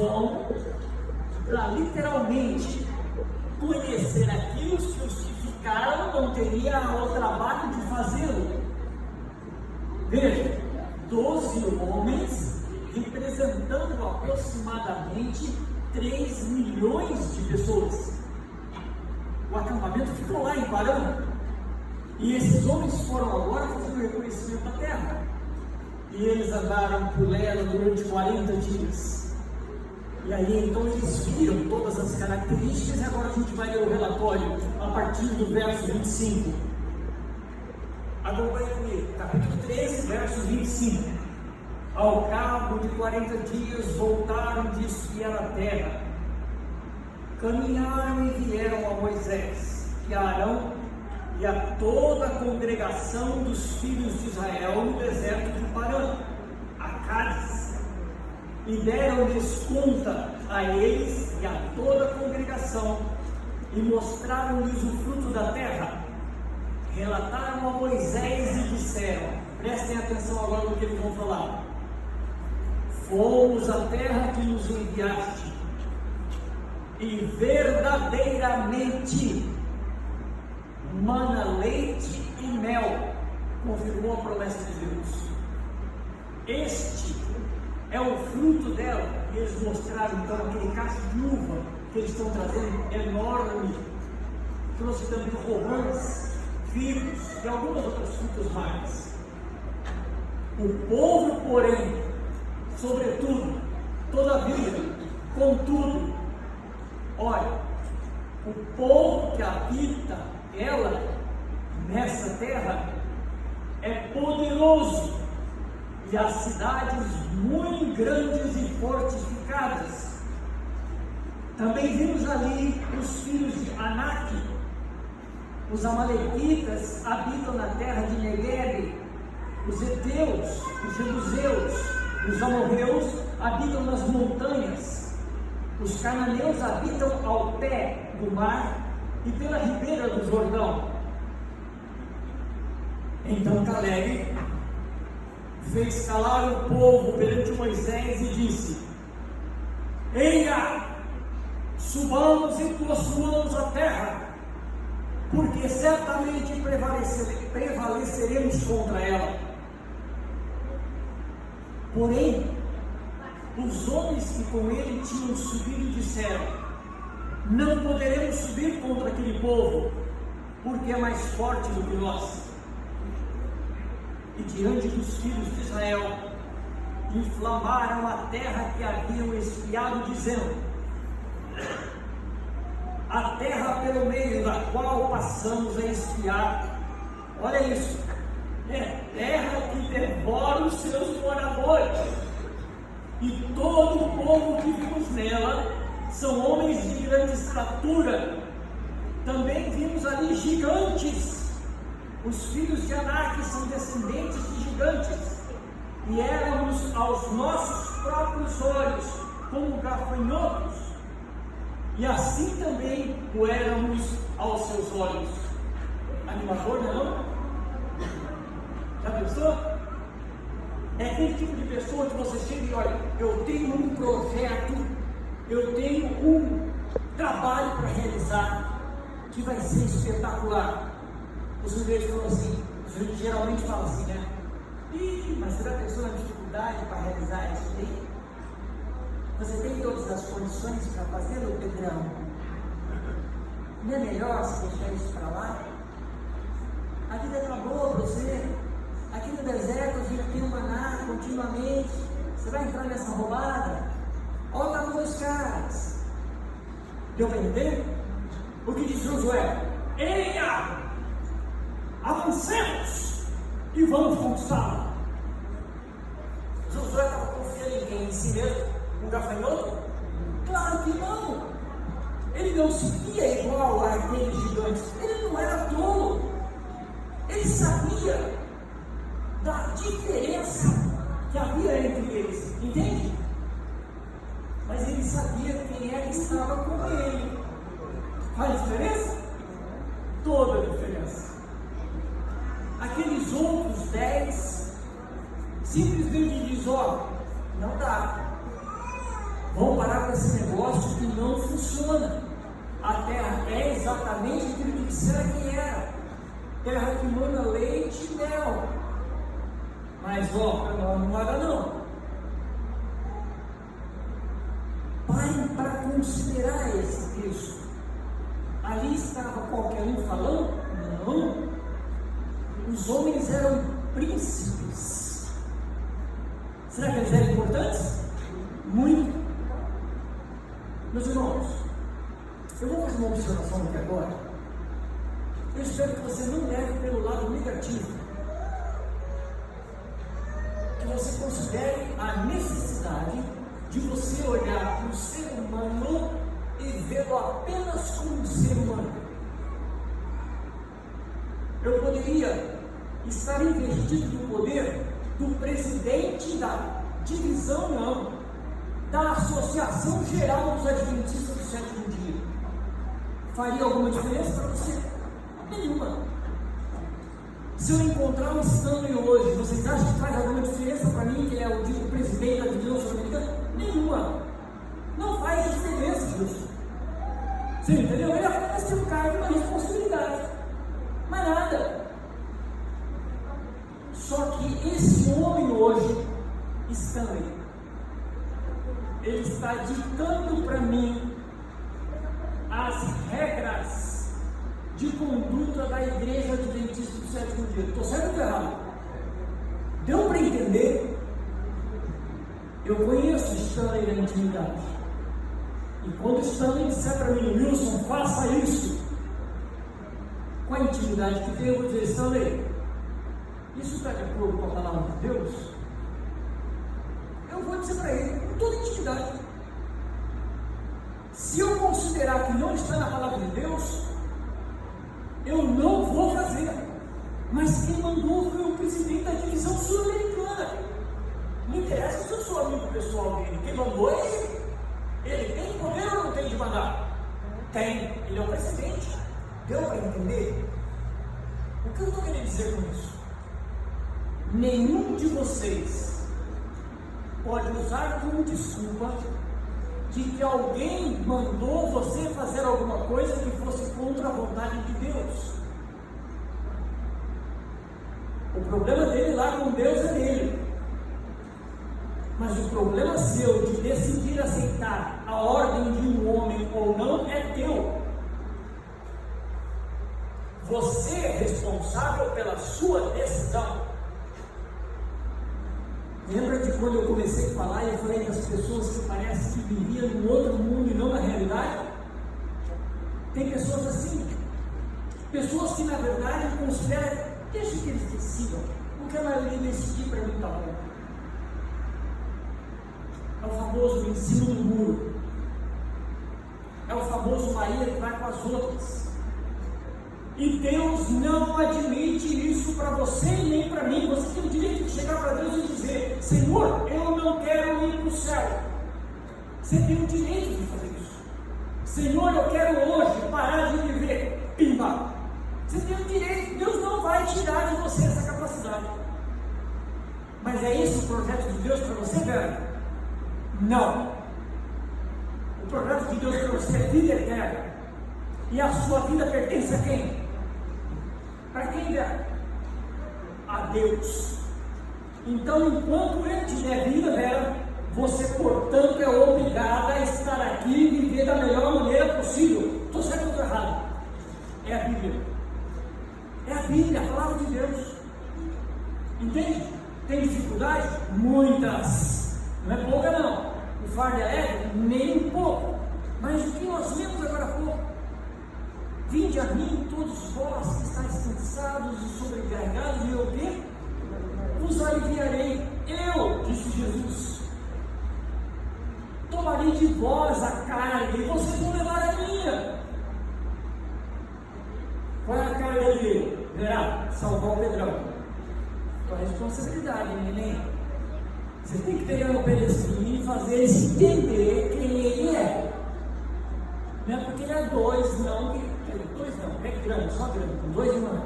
vão para literalmente conhecer aquilo que os que ficaram não teriam o trabalho de fazê-lo. Veja, 12 homens representando aproximadamente 3 milhões de pessoas. O acampamento ficou lá em Parã. E esses homens foram agora fazer o reconhecimento da terra. E eles andaram por ela durante 40 dias. E aí então eles viram todas as características. E agora a gente vai ler o relatório a partir do verso 25. Acompanhe comigo, capítulo 13, verso 25. Ao cabo de 40 dias voltaram de espiar a terra. Caminharam e vieram a Moisés e a Arão e a toda a congregação dos filhos de Israel no deserto de Parã, a Cádiz, e deram-lhes conta a eles e a toda a congregação, e mostraram-lhes o fruto da terra. Relataram a Moisés e disseram, prestem atenção agora no que eles vão falar: fomos à terra que nos enviaste, e verdadeiramente mana leite e mel, confirmou a promessa de Deus. Este é o fruto dela. E eles mostraram então aquele cacho de uva que eles estão trazendo, enorme. Trouxe também romãs, figos e algumas outras frutas mais. O povo, porém, sobretudo, todavia, contudo, olha, o povo que habita ela, nessa terra, é poderoso, e as cidades muito grandes e fortificadas. Também vimos ali os filhos de Anak. Os amalequitas habitam na terra de Negueb. Os heteus, os jebuseus, os amorreus habitam nas montanhas. Os cananeus habitam ao pé do mar e pela ribeira do Jordão. Então Caleb fez calar o povo perante Moisés e disse: eia, subamos e possuamos a terra, porque certamente prevaleceremos contra ela. Porém, os homens que com ele tinham subido disseram: não poderemos subir contra aquele povo, porque é mais forte do que nós. E diante dos filhos de Israel, inflamaram a terra que haviam espiado, dizendo: a terra pelo meio da qual passamos a espiar, olha isso, é terra que devora os seus moradores, e todo o povo que vimos nela são homens de grande estatura. Também vimos ali gigantes. Os filhos de Anak são descendentes de gigantes, e éramos aos nossos próprios olhos como gafanhotos, e assim também o éramos aos seus olhos. Animador, não? Já pensou? É aquele tipo de pessoa que você chega e olha: eu tenho um projeto, eu tenho um trabalho para realizar, que vai ser espetacular. Os líderes falam assim, geralmente falam assim, né? Mas será que a pessoa tem dificuldade para realizar isso aí? Você tem todas as condições para fazê-lo, Pedrão? Não é melhor você deixar isso para lá? A vida está boa para você. Aqui no deserto a gente tem um maná continuamente. Você vai entrar nessa roubada? Olha lá nos caras. Deu para entender? O que diz Josué? Eia! Avancemos e vamos conquistá-la. Josué estava confiando em quem? Em si mesmo? Um gafanhoto? Claro que não. Ele não se via igual a aqueles gigantes. Ele não era tolo. Ele sabia da diferença que havia entre eles. Entende? Mas ele sabia quem é que estava com ele. Faz diferença? Toda a diferença. Aqueles outros 10 simplesmente diz: ó, não dá. Vão parar com esse negócio que não funciona. A terra é exatamente aquilo que disseram que era. Terra que manda leite e mel. Mas ó, não haga não. Parem para considerar esse texto. Ali estava qualquer um falando? Não. Os homens eram príncipes. Será que eles eram importantes? Muito. Meus irmãos, eu vou fazer uma observação aqui agora. Eu espero que você não leve pelo lado negativo. Que você considere a necessidade de você olhar para o ser humano e vê-lo apenas como um ser humano. Eu poderia estar investido do poder do presidente da divisão, não, da Associação Geral dos Adventistas do Sétimo Dia. Faria alguma diferença para você? Nenhuma. Se eu encontrar um Stanley hoje, vocês acham que faz alguma diferença para mim, que é o presidente da divisão sul-americana? Nenhuma. Não faz diferença, Jesus. Você entendeu? Ele apenas tem um cargo e uma responsabilidade. Mas nada. Só que esse homem hoje, Stanley, ele está ditando para mim as regras de conduta da Igreja Adventista do Sétimo Dia. Estou certo ou estou errado? Deu para entender? Eu conheço Stanley na intimidade. E quando Stanley disser para mim, Wilson, faça isso, com a intimidade que tem, eu vou dizer, Stanley, isso está de acordo com a palavra de Deus? Eu vou dizer para ele, com toda intimidade. Se eu considerar que não está na palavra de Deus, eu não vou fazer. Mas quem mandou foi o presidente da divisão sul-americana. Não interessa se eu sou amigo pessoal dele. Quem mandou é ele. Ele tem poder ou não tem de mandar? Tem. Ele é o presidente. Deu para entender? O que eu estou querendo dizer com isso? Nenhum de vocês pode usar como desculpa de que alguém mandou você fazer alguma coisa que fosse contra a vontade de Deus. O problema dele lá com Deus é dele. Mas o problema seu de decidir aceitar a ordem de um homem ou não é teu. Você é responsável pela sua decisão. Lembra de quando eu comecei a falar e eu falei das pessoas que parece que viviam num outro mundo e não na realidade? Tem pessoas assim. Pessoas que na verdade consideram, deixa que eles decidam. O que a maioria decidir para mim está bom. É o famoso em cima do muro. É o famoso Maria que vai com as outras. E Deus não admite isso para você e nem para mim. Você tem o direito de chegar para Deus e dizer, Senhor, eu não quero ir para o céu. Você tem o direito de fazer isso. Senhor, eu quero hoje parar de viver. Pimba! Você tem o direito. Deus não vai tirar de você essa capacidade. Mas é esse o projeto de Deus para você, velho? Não. O projeto de Deus para você é vida eterna. E a sua vida pertence a quem? Para quem, velho? A Deus. Então, enquanto Ele te der vida, velho, você, portanto, é obrigada a estar aqui e viver da melhor maneira possível. Estou certo ou estou errado? É a Bíblia. É a Bíblia, a palavra de Deus. Entende? Tem dificuldade? Muitas. Não é pouca, não. O fardo é leve? Nem um pouco. Mas o que nós lemos agora há pouco? Vinde a mim, todos vós que estáis cansados e sobrecarregados, e eu quê? Vos aliviarei. Eu, disse Jesus, tomarei de vós a carga e vocês vão levar a minha. Qual é a carga dele? Verá, salvar o Pedrão. Tua responsabilidade, neném. Você tem que pegar o pedacinho e fazer ele entender quem ele é. Não é porque ele é dois, não. Dois não, é grande, só grande, com 2 irmãos.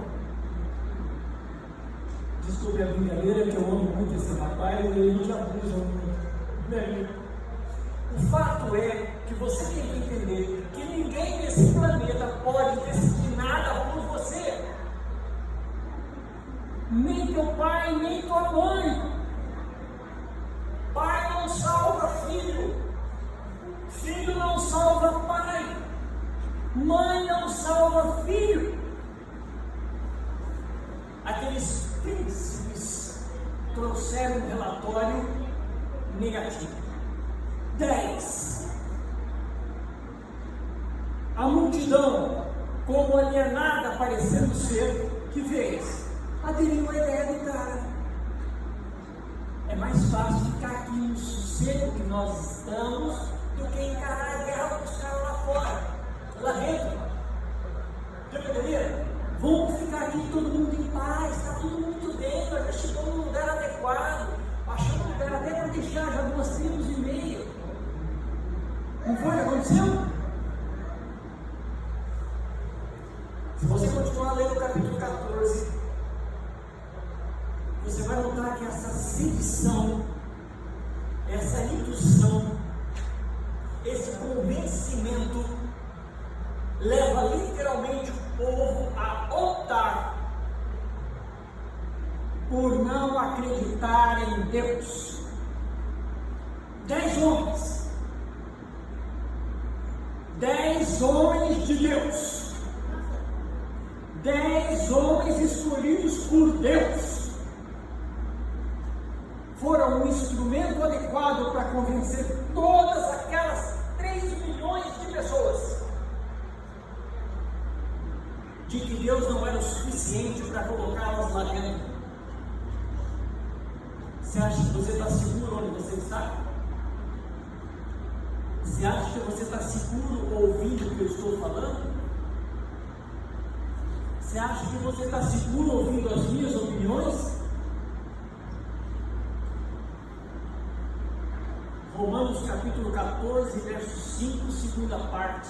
Desculpe a brincadeira, que eu amo muito esse rapaz, e a gente abusa muito. O fato é que você tem que entender que ninguém nesse planeta pode decidir nada por você. Nem teu pai, nem tua mãe. Pai não salva filho. Filho não salva pai. Mãe não salva filho. Aqueles príncipes trouxeram um relatório negativo. 10. A multidão, como alienada parecendo ser, que fez? Aderiu à ideia do cara. É mais fácil ficar aqui no sossego que nós estamos do que encarar a guerra com os caras lá fora, lá dentro. Entendeu? Vamos ficar aqui todo mundo em paz, está tudo muito bem, nós já chegamos num lugar adequado, achamos um lugar até para deixar já 2 tribos e meia. Não foi o que aconteceu? Se você continuar lendo o capítulo 14, você vai notar que essa sedição, essa indução, esse convencimento leva literalmente o povo a optar por não acreditar em Deus. 10 homens. 10 homens de Deus. 10 homens escolhidos por Deus. Foram um instrumento adequado para convencer todas aquelas 3 milhões de pessoas de que Deus não era o suficiente para colocá-las lá dentro. Você acha que você está seguro onde você está? Você acha que você está seguro ouvindo o que eu estou falando? Você acha que você está seguro ouvindo as minhas opiniões? Romanos capítulo 14, verso 5, segunda parte.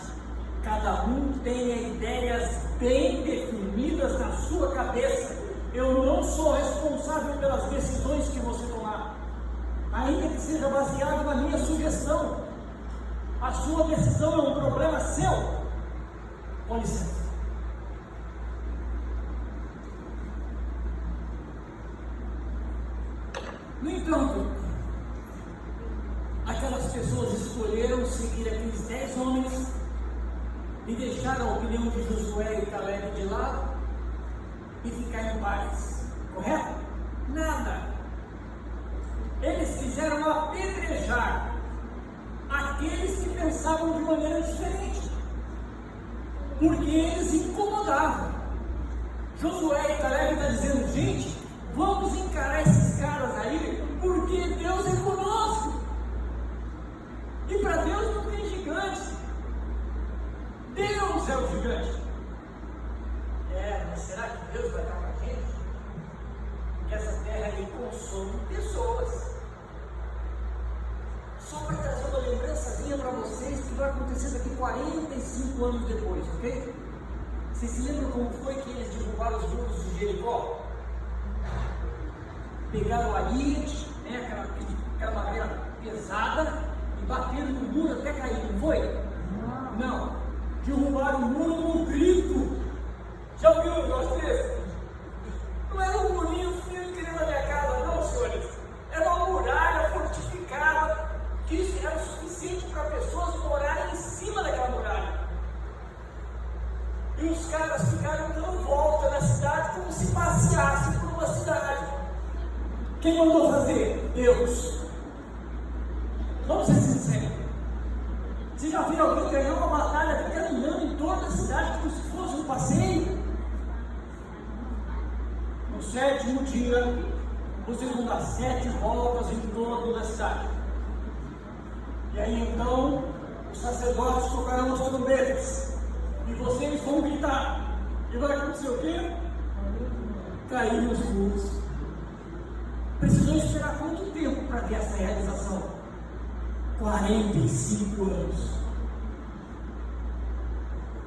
Cada um tem ideias bem definidas na sua cabeça. Eu não sou responsável pelas decisões que você tomar, ainda que seja baseado na minha sugestão. A sua decisão é um problema seu. Com licença. No entanto, aquelas pessoas escolheram seguir aqueles 10 homens e deixar a opinião de Josué e Caleb de lado e ficar em paz, correto? Nada. Eles quiseram apedrejar aqueles que pensavam de maneira diferente, porque eles incomodavam. Josué e Caleb estão dizendo: gente, vamos encarar esses caras aí, porque Deus é conosco, e para Deus não tem gigante. Deus é o gigante. Mas será que Deus vai estar com a gente? Porque essa terra aí consome pessoas. Só para trazer uma lembrançazinha para vocês que vai acontecer daqui 45 anos depois, ok? Vocês se lembram como foi que eles derrubaram os muros de Jericó? Pegaram a Ariete, aquela madeira pesada, e bateram no muro até cair, não foi? Não. Derrubaram o muro num grito. Já ouviu um negócio desse? Não era um murinho fino que nem na minha casa, não, senhores. Era uma muralha fortificada, que isso era o suficiente para pessoas morarem em cima daquela muralha. E os caras ficaram dando volta na cidade como se passeassem por uma cidade. Quem mandou fazer? Deus. Vamos ser sinceros. Você já viu alguém ganhar uma batalha caminhando em torno da cidade como se fosse um passeio? No 7º dia, vocês vão dar 7 voltas em torno da cidade. E aí então, os sacerdotes tocarão as trombetas. E vocês vão gritar. E vai acontecer o quê? Cair nos muros. Precisou esperar quanto tempo para ter essa realização? 45 anos.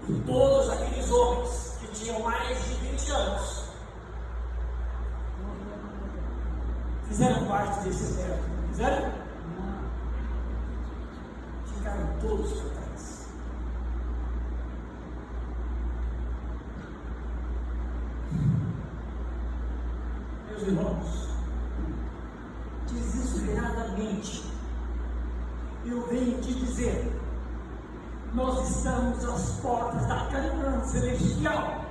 E todos aqueles homens que tinham mais de 20 anos fizeram parte desse exército. Fizeram? todos para trás. Meus irmãos, desesperadamente, eu venho te dizer, nós estamos às portas da Canaã celestial.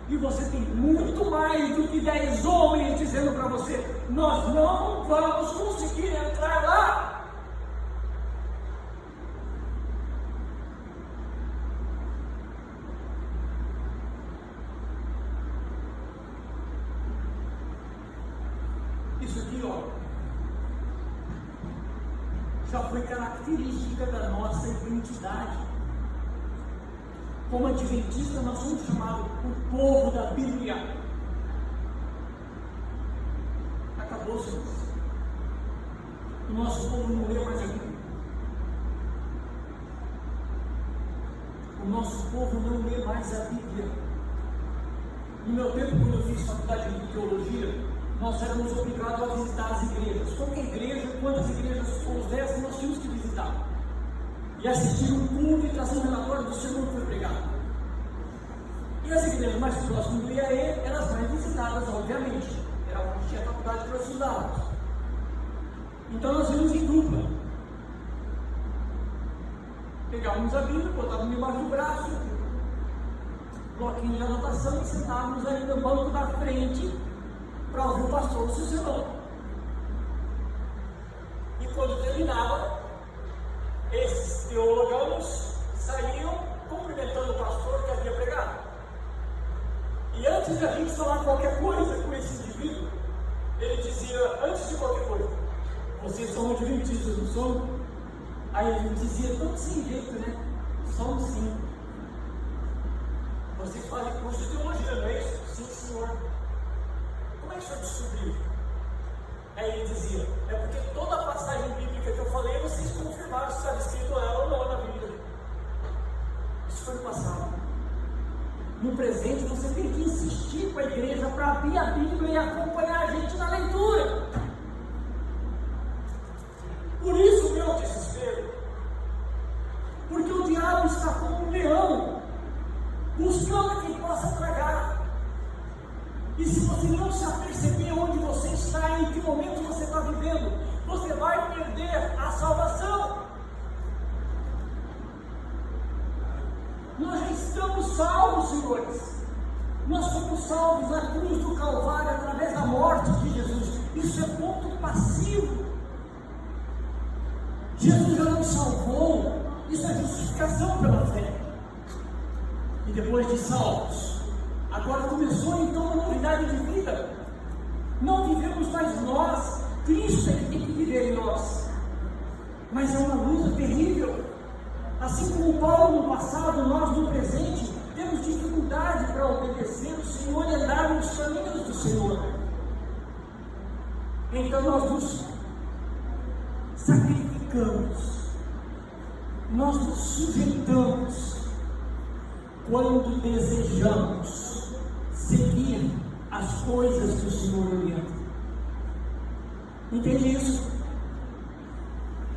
E você tem muito mais do que 10 homens dizendo para você, nós não vamos conseguir entrar lá. Isso aqui, ó, já foi característica da nossa identidade. Como adventista, nós somos chamados o povo da Bíblia. Acabou, senhores. O nosso povo não lê mais a Bíblia. O nosso povo não lê mais a Bíblia. No meu tempo, quando eu fiz faculdade de teologia, nós éramos obrigados a visitar as igrejas. Qualquer igreja, quantas igrejas houvessem, nós tínhamos que visitar. E assistir um culto e trazer um relatório do sermão que foi pregado. E as igrejas mais próximas do IAE eram as mais visitadas, obviamente. Era onde tinha a faculdade para estudar. Então nós íamos em dupla. Pegávamos a Bíblia, botávamos embaixo do braço, bloquinho de anotação e sentávamos ali no banco da frente para ouvir o pastor do seu sermão. E quando terminava, esses teólogos saíam cumprimentando o pastor que havia pregado. E antes de a gente falar qualquer coisa com esse indivíduo, ele dizia, antes de qualquer coisa, vocês são adventistas, não são? Aí ele dizia, tão sem jeito, né? Somos sim. Vocês fazem curso de teologia, não é isso? Sim, senhor. Como é que o senhor descobriu? Aí ele dizia, é porque toda a passagem bíblica que eu falei, vocês confirmaram se estava escrito ela ou não na Bíblia. Isso foi no passado. No presente, você tem que insistir com a igreja para abrir a Bíblia e acompanhar a gente na leitura. Por isso o meu desespero. Porque o diabo está como um leão, buscando quem possa tragar. E se você não se aperceber onde você está e em que momento você está vivendo, você vai perder a salvação. Nós já estamos salvos, senhores. Nós fomos salvos na cruz do Calvário através da morte de Jesus. Isso é ponto passivo. Jesus já nos salvou. Isso é justificação pela fé. E depois de salvos, agora começou então uma novidade de vida. Não vivemos mais nós, Cristo é que tem que viver em nós. Mas é uma luta terrível. Assim como Paulo no passado, nós no presente temos dificuldade para obedecer o Senhor e andar nos caminhos do Senhor. Então nós nos sacrificamos, nós nos sujeitamos quando desejamos seguir as coisas que o Senhor orienta. Entende isso?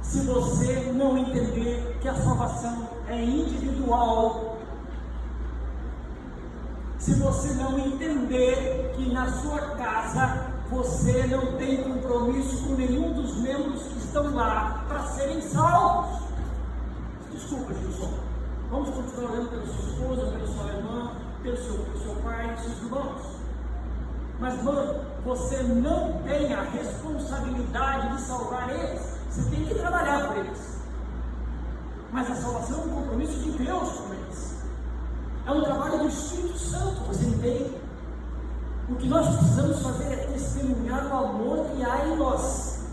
Se você não entender que a salvação é individual, se você não entender que na sua casa você não tem compromisso com nenhum dos membros que estão lá para serem salvos. Desculpa, Gilson. Vamos continuar orando pela sua esposa, pela sua irmã, pelo seu pai, seus irmãos. Mas, mano, você não tem a responsabilidade de salvar eles. Você tem que trabalhar por eles. Mas a salvação é um compromisso de Deus com eles. É um trabalho do Espírito Santo, você entende? O que nós precisamos fazer é testemunhar o amor que há em nós.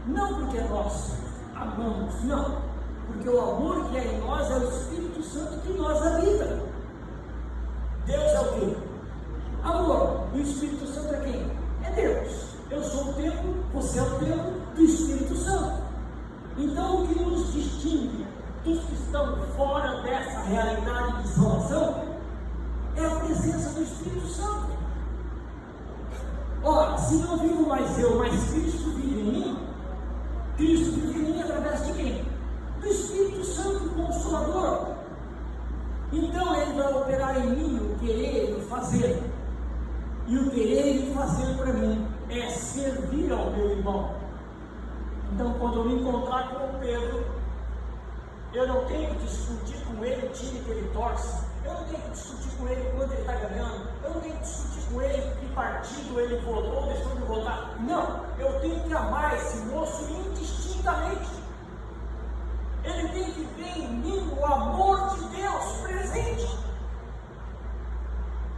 Não porque nós amamos, não. Porque o amor que há em nós é o Espírito Santo que nós habita. Deus é o quê? Amor. E o Espírito Santo é quem? É Deus. Eu sou o templo, você é o templo do Espírito Santo. Então o que nos distingue dos que estão fora dessa realidade de salvação é a presença do Espírito Santo. Ora, se não vivo mais eu, mas Cristo vive em mim, Cristo vive em mim através de quem? está em mim o querer e o fazer. E o querer e o fazer para mim é servir ao meu irmão. Então, quando eu me encontrar com o Pedro, eu não tenho que discutir com ele o time que ele torce. Eu não tenho que discutir com ele quanto ele está ganhando. Eu não tenho que discutir com ele que partido ele votou ou deixou de votar. Não, eu tenho que amar esse moço indistintamente. Ele tem que ver em mim o amor de Deus presente.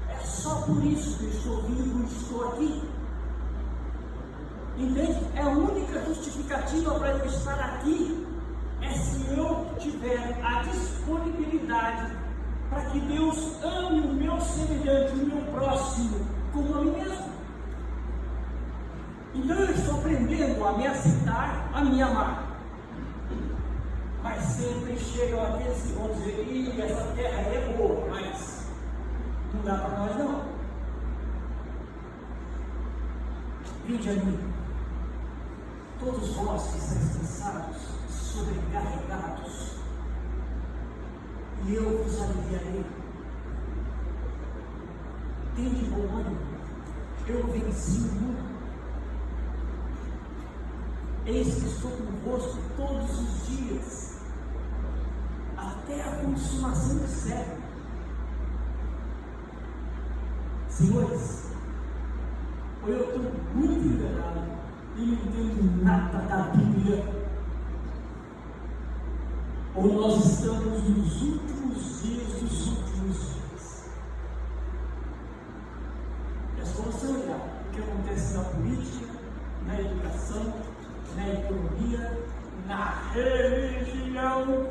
É só por isso que eu estou vivo e estou aqui. Entende? É a única justificativa para eu estar aqui. É se eu tiver a disponibilidade para que Deus ame o meu semelhante, o meu próximo, como a mim mesmo. Então eu estou aprendendo a me aceitar, a me amar. Mas sempre chegam aqueles que vão dizer: ih, essa terra é boa, mas não dá para nós não. Vinde a mim, todos vós que estáis cansados, sobrecarregados, e eu vos aliviarei. Tende bom ânimo, eu venci o mundo. Eis que estou convosco todos os dias, até a consumação do século. Senhores, ou eu estou muito enganado e não entendo nada da Bíblia, ou nós estamos nos últimos dias dos últimos dias. É só você olhar o que acontece na política, na educação, na economia, na religião,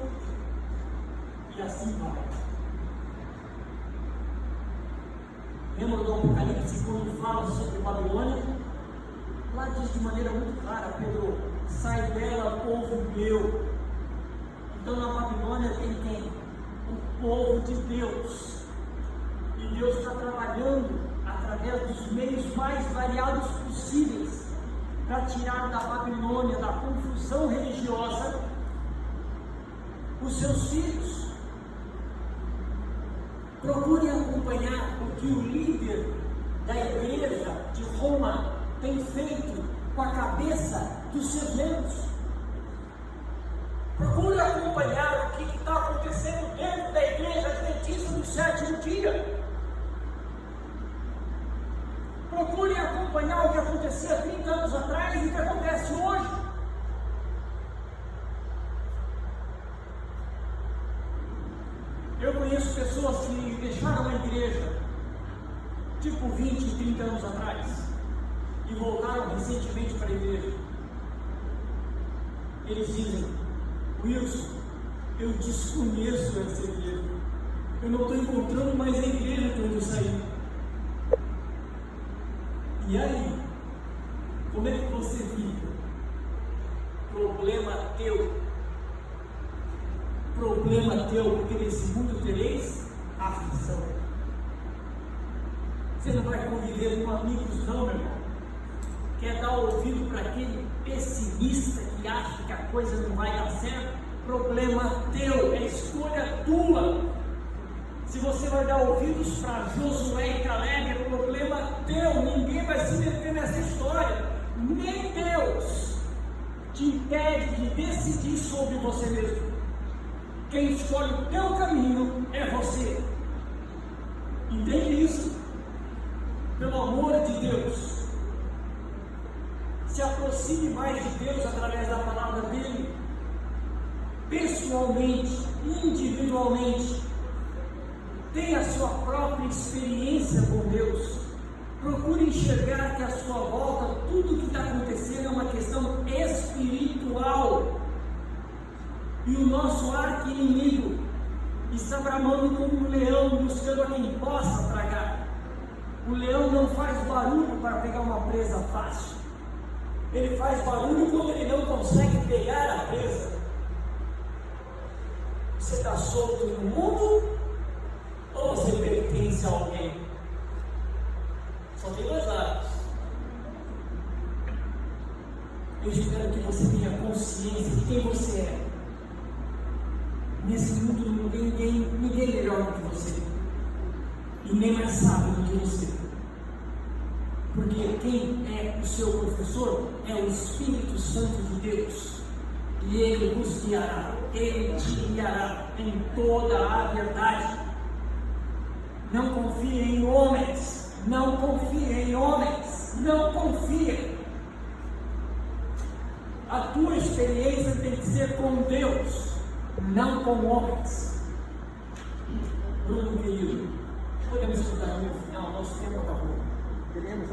e assim vai. Lembra do Apocalipse quando fala sobre Babilônia? Lá diz de maneira muito clara: Pedro, sai dela, povo meu. Então na Babilônia tem quem? O povo de Deus. E Deus está trabalhando através dos meios mais variados possíveis para tirar da Babilônia, da confusão religiosa, os seus filhos. Procure acompanhar o que o líder da igreja de Roma tem feito com a cabeça dos seus membros. Procure acompanhar o que está acontecendo dentro da igreja adventista do sétimo dia. Procure acompanhar o que acontecia 30 anos atrás e o que acontece hoje. Eu conheço pessoas que deixaram a igreja tipo 20, 30 anos atrás e voltaram recentemente para a igreja. Eles dizem: Wilson, eu desconheço essa igreja, eu não estou encontrando mais a igreja quando eu saí. E aí, como é que você fica? Problema teu. Problema teu, porque nesse mundo tereis aflição. Você não vai conviver com amigos não, meu irmão. Quer dar ouvido para aquele pessimista que acha que a coisa não vai dar certo? Problema teu, é escolha tua. Se você vai dar ouvidos para Josué e Caleb, é problema teu. Ninguém vai se meter nessa história. Nem Deus te impede de decidir sobre você mesmo. Quem escolhe o teu caminho é você. Entende isso? Pelo amor de Deus, se aproxime mais de Deus através da palavra dele, pessoalmente, individualmente. Tenha a sua própria experiência com Deus. Procure enxergar que à sua volta tudo que está acontecendo é uma questão espiritual. E o nosso arqui-inimigo está bramando como um leão, buscando a quem possa tragar. O leão não faz barulho para pegar uma presa fácil. Ele faz barulho quando ele não consegue pegar a presa. Você está solto no mundo ou você pertence a alguém? Só tem dois lados. Eu espero que você tenha consciência de quem você é. Nesse mundo não tem ninguém melhor do que você. ninguém mais sabe do que você. Porque quem é o seu professor é o Espírito Santo de Deus. E Ele vos guiará, Ele te guiará em toda a verdade. Não confie em homens, não confie em homens, não confie. A tua experiência tem que ser com Deus, não com homens. Bruno querido, podemos escutar no final, nosso tempo acabou. Queremos